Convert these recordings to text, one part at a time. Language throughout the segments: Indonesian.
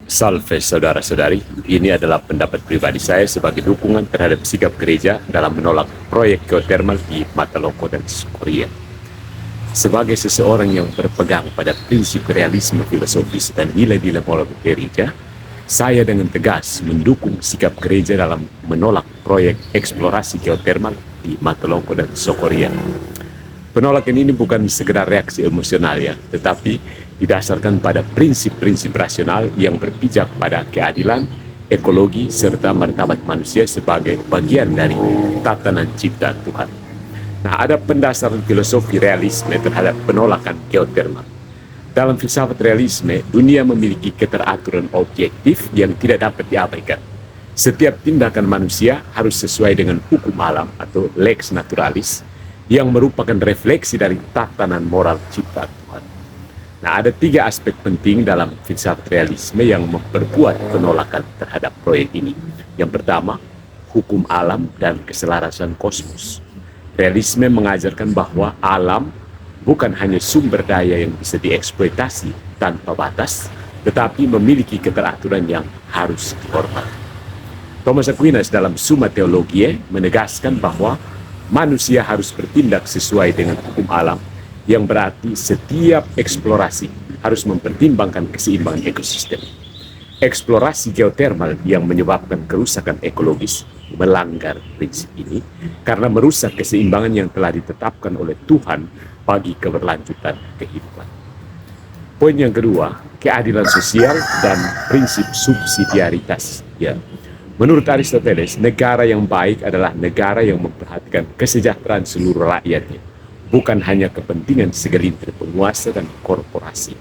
Salve saudara-saudari, ini adalah pendapat pribadi saya sebagai dukungan terhadap sikap gereja dalam menolak proyek geothermal di Mataloko dan Korea. Sebagai seseorang yang berpegang pada prinsip realisme filosofis dan nilai-nilai moral gereja, saya dengan tegas mendukung sikap gereja dalam menolak proyek eksplorasi geothermal di Mataloko dan Korea. Penolakan ini bukan sekedar reaksi emosional ya, tetapi didasarkan pada prinsip-prinsip rasional yang berpijak pada keadilan, ekologi, serta martabat manusia sebagai bagian dari tatanan cipta Tuhan. Nah, ada pendasaran filosofi realisme terhadap penolakan geothermal. Dalam filsafat realisme, dunia memiliki keteraturan objektif yang tidak dapat diabaikan. Setiap tindakan manusia harus sesuai dengan hukum alam atau lex naturalis, yang merupakan refleksi dari tatanan moral cipta Tuhan. Nah, ada 3 aspek penting dalam filsafat realisme yang memperkuat penolakan terhadap proyek ini. Yang pertama, hukum alam dan keselarasan kosmos. Realisme mengajarkan bahwa alam bukan hanya sumber daya yang bisa dieksploitasi tanpa batas, tetapi memiliki keteraturan yang harus dihormati. Thomas Aquinas dalam Summa Theologiae menegaskan bahwa manusia harus bertindak sesuai dengan hukum alam, yang berarti setiap eksplorasi harus mempertimbangkan keseimbangan ekosistem. Eksplorasi geothermal yang menyebabkan kerusakan ekologis melanggar prinsip ini karena merusak keseimbangan yang telah ditetapkan oleh Tuhan bagi keberlanjutan kehidupan. Poin yang kedua, keadilan sosial dan prinsip subsidiaritas. Ya. Menurut Aristoteles, negara yang baik adalah negara yang memperhatikan kesejahteraan seluruh rakyatnya, bukan hanya kepentingan segelintir penguasa dan korporasi.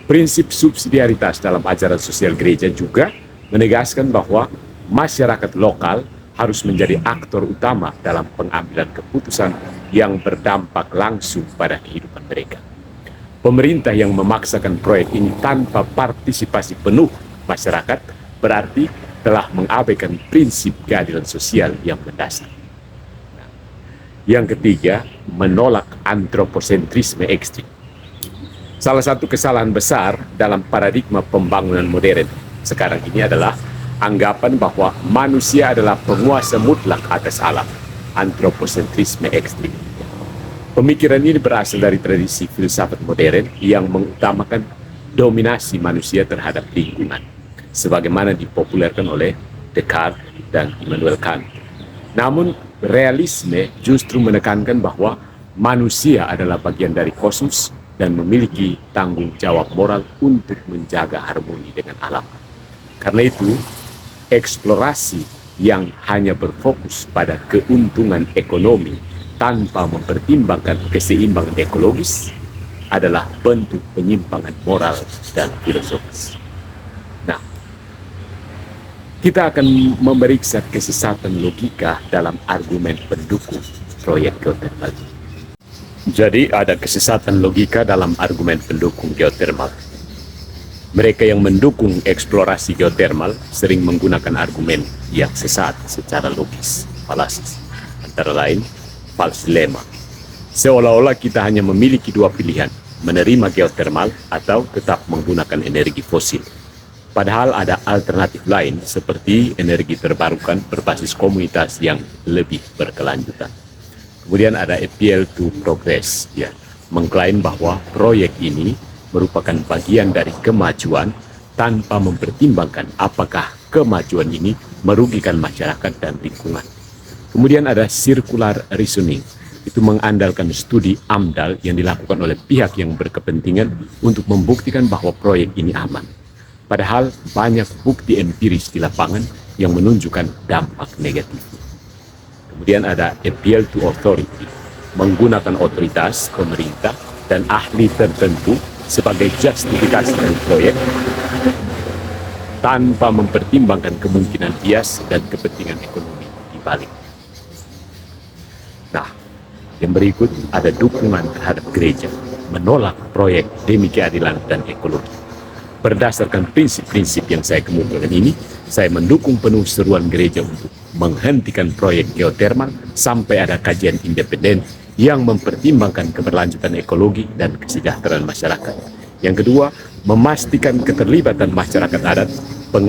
Prinsip subsidiaritas dalam ajaran sosial gereja juga menegaskan bahwa masyarakat lokal harus menjadi aktor utama dalam pengambilan keputusan yang berdampak langsung pada kehidupan mereka. Pemerintah yang memaksakan proyek ini tanpa partisipasi penuh masyarakat berarti telah mengabaikan prinsip keadilan sosial yang mendasar. Yang ketiga, menolak antroposentrisme ekstrim. Salah satu kesalahan besar dalam paradigma pembangunan modern sekarang ini adalah anggapan bahwa manusia adalah penguasa mutlak atas alam, antroposentrisme ekstrim. Pemikiran ini berasal dari tradisi filsafat modern yang mengutamakan dominasi manusia terhadap lingkungan, sebagaimana dipopulerkan oleh Descartes dan Immanuel Kant. Namun, realisme justru menekankan bahwa manusia adalah bagian dari kosmos dan memiliki tanggung jawab moral untuk menjaga harmoni dengan alam. Karena itu, eksplorasi yang hanya berfokus pada keuntungan ekonomi tanpa mempertimbangkan keseimbangan ekologis adalah bentuk penyimpangan moral dan filosofis. Kita akan memeriksa kesesatan logika dalam argumen pendukung proyek geothermal. Jadi ada kesesatan logika dalam argumen pendukung geothermal. Mereka yang mendukung eksplorasi geothermal sering menggunakan argumen yang sesat secara logis, falasis. Antara lain, false dilemma. Seolah-olah kita hanya memiliki 2 pilihan, menerima geothermal atau tetap menggunakan energi fosil. Padahal ada alternatif lain seperti energi terbarukan berbasis komunitas yang lebih berkelanjutan. Kemudian ada appeal to progress, ya, mengklaim bahwa proyek ini merupakan bagian dari kemajuan tanpa mempertimbangkan apakah kemajuan ini merugikan masyarakat dan lingkungan. Kemudian ada circular reasoning, itu mengandalkan studi AMDAL yang dilakukan oleh pihak yang berkepentingan untuk membuktikan bahwa proyek ini aman. Padahal banyak bukti empiris di lapangan yang menunjukkan dampak negatif. Kemudian ada appeal to authority, menggunakan otoritas, pemerintah, dan ahli tertentu sebagai justifikasi dari proyek tanpa mempertimbangkan kemungkinan bias dan kepentingan ekonomi di balik. Nah, yang berikut ada dukungan terhadap gereja menolak proyek demi keadilan dan ekologi. Berdasarkan prinsip-prinsip yang saya kemukakan ini, saya mendukung penuh seruan gereja untuk menghentikan proyek geothermal sampai ada kajian independen yang mempertimbangkan keberlanjutan ekologi dan kesejahteraan masyarakat. Yang kedua, memastikan keterlibatan masyarakat adat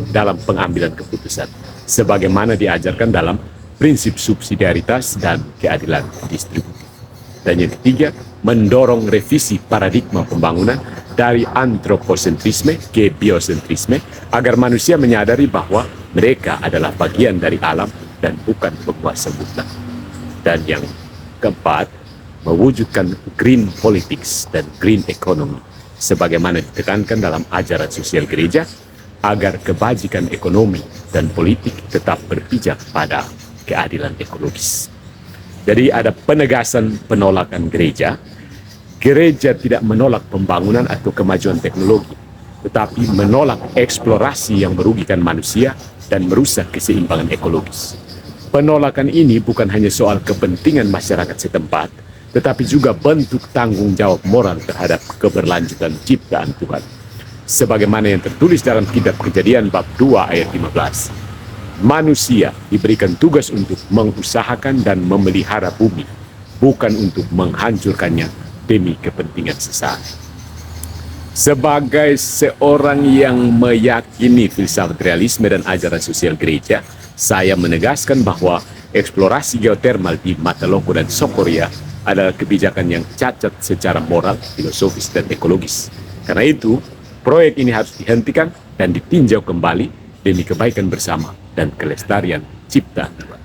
dalam pengambilan keputusan, sebagaimana diajarkan dalam prinsip subsidiaritas dan keadilan distributif. Dan yang ketiga, mendorong revisi paradigma pembangunan dari antroposentrisme ke biosentrisme agar manusia menyadari bahwa mereka adalah bagian dari alam dan bukan penguasa mutlak. Dan yang keempat, mewujudkan green politics dan green economy sebagaimana ditekankan dalam ajaran sosial gereja agar kebajikan ekonomi dan politik tetap berpijak pada keadilan ekologis. Jadi ada penegasan penolakan gereja. Gereja tidak menolak pembangunan atau kemajuan teknologi, tetapi menolak eksplorasi yang merugikan manusia dan merusak keseimbangan ekologis. Penolakan ini bukan hanya soal kepentingan masyarakat setempat, tetapi juga bentuk tanggung jawab moral terhadap keberlanjutan ciptaan Tuhan. Sebagaimana yang tertulis dalam kitab Kejadian bab 2 ayat 15. Manusia diberikan tugas untuk mengusahakan dan memelihara bumi, bukan untuk menghancurkannya demi kepentingan sesaat. Sebagai seorang yang meyakini filsafat realisme dan ajaran sosial gereja, saya menegaskan bahwa eksplorasi geotermal di Mataloko dan Sokoria adalah kebijakan yang cacat secara moral, filosofis, dan ekologis. Karena itu, proyek ini harus dihentikan dan ditinjau kembali demi kebaikan bersama dan kelestarian ciptaan Tuhan.